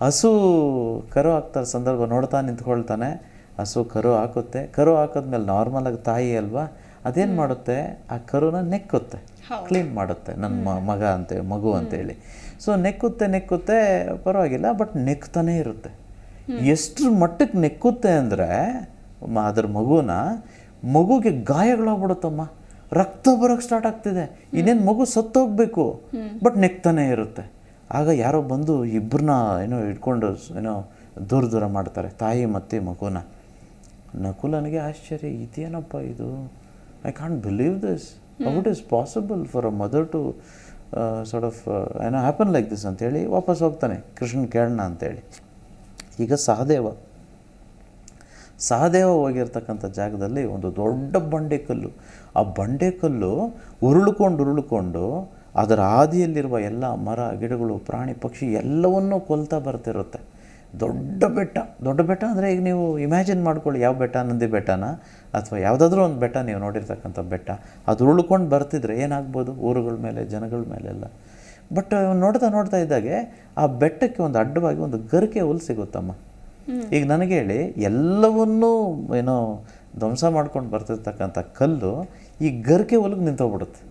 ಹಸು ಕರು ಹಾಕ್ತಾರೆ ಸಂದರ್ಭ ನೋಡ್ತಾ ನಿಂತ್ಕೊಳ್ತಾನೆ. ಹಸು ಕರು ಹಾಕುತ್ತೆ. ಕರು ಹಾಕಿದ್ಮೇಲೆ ನಾರ್ಮಲಾಗಿ ತಾಯಿ ಅಲ್ವಾ, ಅದೇನು ಮಾಡುತ್ತೆ, ಆ ಕರುನ ನೆಕ್ಕುತ್ತೆ, ಕ್ಲೀನ್ ಮಾಡುತ್ತೆ, ನನ್ನ ಮಗು ಅಂತೇಳಿ. ಸೊ ನೆಕ್ಕುತ್ತೆ ಪರವಾಗಿಲ್ಲ, ಬಟ್ ನೆಕ್ತಾನೇ ಇರುತ್ತೆ. ಎಷ್ಟರ ಮಟ್ಟಕ್ಕೆ ನೆಕ್ಕುತ್ತೆ ಅಂದರೆ ಅದ್ರ ಮಗುಗೆ ಗಾಯಗಳಾಗ್ಬಿಡುತ್ತಮ್ಮ, ರಕ್ತ ಬರೋಕ್ಕೆ ಸ್ಟಾರ್ಟ್ ಆಗ್ತಿದೆ. ಇನ್ನೇನು ಮಗು ಸತ್ತೋಗ್ಬೇಕು, ಬಟ್ ನೆಕ್ತಾನೆ ಇರುತ್ತೆ. ಆಗ ಯಾರೋ ಬಂದು ಇಬ್ಬರನ್ನ ಇಟ್ಕೊಂಡು ದೂರ ಮಾಡ್ತಾರೆ, ತಾಯಿ ಮತ್ತು ಮಗುನ. ನಕುಲನಿಗೆ ಆಶ್ಚರ್ಯ, ಇದೇನಪ್ಪ ಇದು, I can't believe this, how it is possible for a mother to sort of happen like this ಅಂತೇಳಿ ವಾಪಸ್ ಹೋಗ್ತಾನೆ. ಕೃಷ್ಣನ್ ಕೇಳೋಣ ಅಂತೇಳಿ. ಈಗ ಸಹದೇವ ಹೋಗಿರ್ತಕ್ಕಂಥ ಜಾಗದಲ್ಲಿ ಒಂದು ದೊಡ್ಡ ಬಂಡೆಕಲ್ಲು, ಆ ಬಂಡೆಕಲ್ಲು ಉರುಳ್ಕೊಂಡು ಅದರ ಆದಿಯಲ್ಲಿರುವ ಎಲ್ಲ ಮರ ಗಿಡಗಳು ಪ್ರಾಣಿ ಪಕ್ಷಿ ಎಲ್ಲವನ್ನೂ ಕೊಲ್ತಾ ಬರ್ತಿರುತ್ತೆ. ದೊಡ್ಡ ಬೆಟ್ಟ ಅಂದರೆ ಈಗ ನೀವು ಇಮ್ಯಾಜಿನ್ ಮಾಡ್ಕೊಳ್ಳಿ, ಯಾವ ಬೆಟ್ಟ, ನಂದಿ ಬೆಟ್ಟನ ಅಥವಾ ಯಾವುದಾದ್ರೂ ಒಂದು ಬೆಟ್ಟ ನೀವು ನೋಡಿರ್ತಕ್ಕಂಥ ಬೆಟ್ಟ, ಅದು ಉರುಳ್ಕೊಂಡು ಬರ್ತಿದ್ರೆ ಏನಾಗ್ಬೋದು ಊರುಗಳ ಮೇಲೆ, ಜನಗಳ ಮೇಲೆಲ್ಲ. ಬಟ್ ನೋಡ್ತಾ ಇದ್ದಾಗೆ ಆ ಬೆಟ್ಟಕ್ಕೆ ಒಂದು ಅಡ್ಡವಾಗಿ ಒಂದು ಗರಿಕೆ ಹುಲ್ಲು ಸಿಗುತ್ತಮ್ಮ. ಈಗ ನನಗೆ ಹೇಳಿ, ಎಲ್ಲವನ್ನೂ ಧ್ವಂಸ ಮಾಡ್ಕೊಂಡು ಬರ್ತಿರ್ತಕ್ಕಂಥ ಕಲ್ಲು ಈ ಗರಿಕೆ ಹುಲ್ಗೆ ನಿಂತೋಗ್ಬಿಡುತ್ತೆ,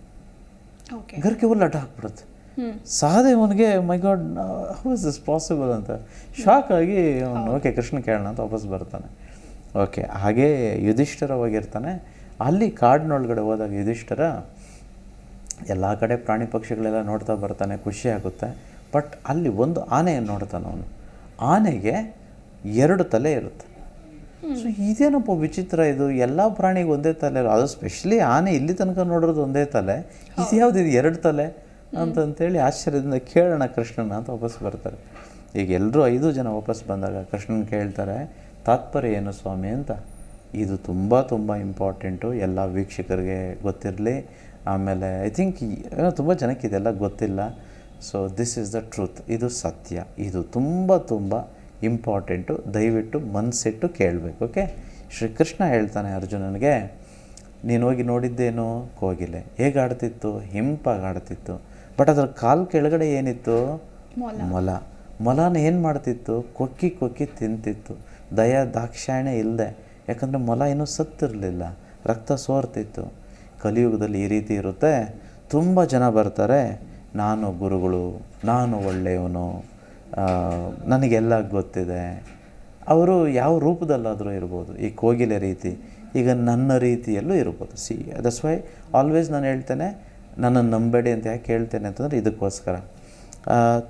ಗರಿಕೆ ಹುಲ್ಲು ಅಡ್ಡ ಹಾಕ್ಬಿಡುತ್ತೆ. ಸಹದೇವನಿಗೆ my god, how is this possible ಅಂತ ಶಾಕ್ ಆಗಿ ಅವನು ಓಕೆ ಕೃಷ್ಣ ಕೇಳೋಣ ಅಂತ ವಾಪಸ್ ಬರ್ತಾನೆ. ಓಕೆ, ಹಾಗೇ ಯುಧಿಷ್ಠಿರ ಹೋಗಿರ್ತಾನೆ. ಅಲ್ಲಿ ಕಾಡಿನೊಳಗಡೆ ಹೋದಾಗ ಯುಧಿಷ್ಠಿರ ಎಲ್ಲ ಕಡೆ ಪ್ರಾಣಿ ಪಕ್ಷಿಗಳೆಲ್ಲ ನೋಡ್ತಾ ಬರ್ತಾನೆ, ಖುಷಿ ಆಗುತ್ತೆ. ಬಟ್ ಅಲ್ಲಿ ಒಂದು ಆನೆಯನ್ನು ನೋಡ್ತಾನೆ ಅವನು. ಆನೆಗೆ 2 ತಲೆ ಇರುತ್ತೆ. ಸೊ ಇದೇನಪ್ಪ ವಿಚಿತ್ರ ಇದು, ಎಲ್ಲ ಪ್ರಾಣಿಗೆ ಒಂದೇ ತಲೆ, ಅದು ಸ್ಪೆಷಲಿ ಆನೆ ಇಲ್ಲಿ ತನಕ ನೋಡೋದು ಒಂದೇ ತಲೆ, ಇದು ಯಾವುದಿದು 2 ತಲೆ ಅಂತಂತೇಳಿ ಆಶ್ಚರ್ಯದಿಂದ ಕೇಳೋಣ ಕೃಷ್ಣನ ಅಂತ ವಾಪಸ್ ಬರ್ತಾರೆ. ಈಗ ಎಲ್ಲರೂ 5 ಜನ ವಾಪಸ್ ಬಂದಾಗ ಕೃಷ್ಣನ್ ಕೇಳ್ತಾರೆ, ತಾತ್ಪರ್ಯ ಏನು ಸ್ವಾಮಿ ಅಂತ. ಇದು ತುಂಬ ಇಂಪಾರ್ಟೆಂಟು, ಎಲ್ಲ ವೀಕ್ಷಕರಿಗೆ ಗೊತ್ತಿರಲಿ. ಆಮೇಲೆ ಐ ಥಿಂಕ್ ತುಂಬ ಜನಕ್ಕೆ ಇದೆಲ್ಲ ಗೊತ್ತಿಲ್ಲ. So this is the truth, ಇದು ಸತ್ಯ, ಇದು ತುಂಬ ಇಂಪಾರ್ಟೆಂಟು, ದಯವಿಟ್ಟು ಮನಸ್ಸಿಟ್ಟು ಕೇಳಬೇಕು. ಓಕೆ, ಶ್ರೀಕೃಷ್ಣ ಹೇಳ್ತಾನೆ ಅರ್ಜುನನಿಗೆ, ನೀನು ಹೋಗಿ ನೋಡಿದ್ದೇನು ಕೋಗಿಲೆ, ಹೇಗೆ ಆಡ್ತಿತ್ತು, ಹಿಂಪಾಗಿ ಆಡ್ತಿತ್ತು. ಬಟ್ ಅದರ ಕಾಲು ಕೆಳಗಡೆ ಏನಿತ್ತು, ಮೊಲನ ಏನು ಮಾಡ್ತಿತ್ತು, ಕೊಕ್ಕಿ ತಿಂತಿತ್ತು. ದಾಕ್ಷಾಯಣ್ಯ ಇಲ್ಲದೆ, ಯಾಕಂದರೆ ಮೊಲ ಇನ್ನೂ ಸತ್ತಿರಲಿಲ್ಲ, ರಕ್ತ ಸೋರ್ತಿತ್ತು. ಕಲಿಯುಗದಲ್ಲಿ ಈ ರೀತಿ ಇರುತ್ತೆ. ತುಂಬ ಜನ ಬರ್ತಾರೆ, ನಾನು ಗುರುಗಳು, ನಾನು ಒಳ್ಳೆಯವನು, ನನಗೆಲ್ಲ ಗೊತ್ತಿದೆ. ಅವರು ಯಾವ ರೂಪದಲ್ಲಾದರೂ ಇರ್ಬೋದು, ಈ ಕೋಗಿಲೆ ರೀತಿ, ಈಗ ನನ್ನ ರೀತಿಯಲ್ಲೂ ಇರ್ಬೋದು. ದಟ್ಸ್ ವೈ ಆಲ್ವೇಸ್ ನಾನು ಹೇಳ್ತೇನೆ, ನನ್ನನ್ನು ನಂಬೇಡಿ ಅಂತ ಯಾಕೆ ಹೇಳ್ತೇನೆ ಅಂತಂದರೆ ಇದಕ್ಕೋಸ್ಕರ.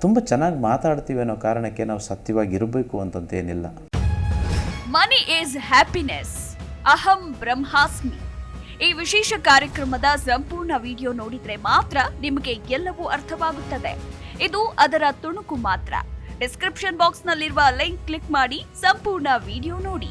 ತುಂಬ ಚೆನ್ನಾಗಿ ಮಾತಾಡ್ತೀವಿ ಅನ್ನೋ ಕಾರಣಕ್ಕೆ ನಾವು ಸತ್ಯವಾಗಿರಬೇಕು ಅಂತಂತೇನಿಲ್ಲ. ಮನಿ ಈಸ್ ಹ್ಯಾಪಿನೆಸ್, ಅಹಂ ಬ್ರಹ್ಮಾಸ್ಮಿ. ಈ ವಿಶೇಷ ಕಾರ್ಯಕ್ರಮದ ಸಂಪೂರ್ಣ ವಿಡಿಯೋ ನೋಡಿದ್ರೆ ಮಾತ್ರ ನಿಮಗೆ ಎಲ್ಲವೂ ಅರ್ಥವಾಗುತ್ತದೆ. ಇದು ಅದರ ತುಣುಕು ಮಾತ್ರ. ಡಿಸ್ಕ್ರಿಪ್ಷನ್ ಬಾಕ್ಸ್ ನಲ್ಲಿರುವ ಲಿಂಕ್ ಕ್ಲಿಕ್ ಮಾಡಿ ಸಂಪೂರ್ಣ ವಿಡಿಯೋ ನೋಡಿ.